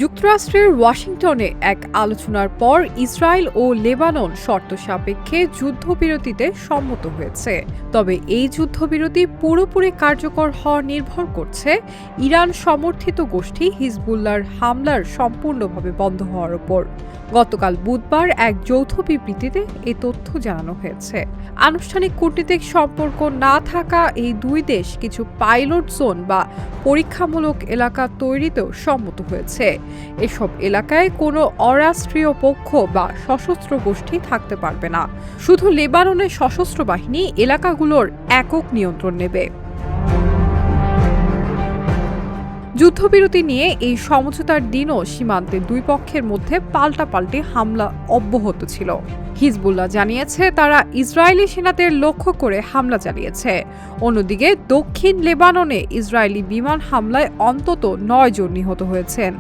যুক্তরাষ্ট্রের ওয়াশিংটনে এক আলোচনার পর ইসরায়েল ও লেবানন শর্ত সাপেক্ষে যুদ্ধবিরতিতে সম্মত হয়েছে। তবে এই যুদ্ধবিরতি পুরোপুরি কার্যকর হওয়া নির্ভর করছে ইরান সমর্থিত গোষ্ঠী হিজবুল্লাহর হামলার সম্পূর্ণভাবে বন্ধ হওয়ার উপর। গতকাল বুধবার এক যৌথ বিবৃতিতে এই তথ্য জানানো হয়েছে। আনুষ্ঠানিক কূটনীতিক সম্পর্ক না থাকা এই দুই দেশ কিছু পাইলট জোন বা পরীক্ষামূলক এলাকা তৈরিতেও সম্মত হয়েছে। এসব এলাকায় কোনো অরাষ্ট্রীয় পক্ষ বা সশস্ত্র গোষ্ঠী থাকতে পারবে না। শুধু লেবাননের সশস্ত্র বাহিনী এলাকাগুলোর একক নিয়ন্ত্রণ নেবে। যুদ্ধবিরতি নিয়ে এই সমঝোতার দিনও সীমান্তে দুই পক্ষের মধ্যে পাল্টাপাল্টি হামলা অব্যাহত ছিল। হিজবুল্লাহ জানিয়েছে তারা ইসরায়েলি সেনাদের লক্ষ্য করে হামলা চালিয়েছে। অন্যদিকে দক্ষিণ লেবাননে ইসরায়েলি বিমান হামলায় অন্তত ৯ জন নিহত হয়েছেন।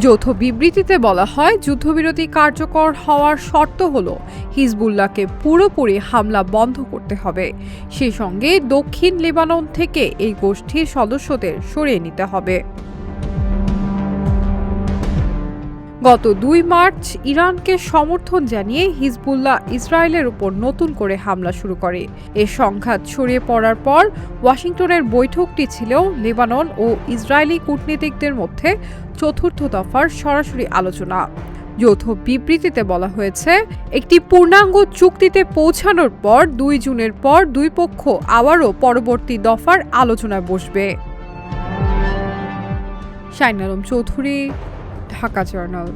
যৌথ বিবৃতিতে বলা হয়, যুদ্ধবিরতি কার্যকর হওয়ার শর্ত হল হিজবুল্লাহকে পুরোপুরি হামলা বন্ধ করতে হবে। সেই সঙ্গে দক্ষিণ লেবানন থেকে এই গোষ্ঠীর সদস্যদের সরিয়ে নিতে হবে। গত ২ মার্চ ইরানকে সমর্থন জানিয়ে হিজবুল্লাহ ইসরায়েলের উপর নতুন করে হামলা শুরু করে। এ সংঘাত ছড়িয়ে পড়ার পর ওয়াশিংটনের বৈঠকটি ছিল লেবানন ও ইসরায়েলি কূটনীতিকদের মধ্যে চতুর্থ দফার সরাসরি আলোচনা। যৌথ বিবৃতিতে বলা হয়েছে, একটি পূর্ণাঙ্গ চুক্তিতে পৌঁছানোর পর ২ জুনের পর দুই পক্ষ আবারও পরবর্তী দফার আলোচনায় বসবে। Shine Alam Chowdhury, Dhaka journal.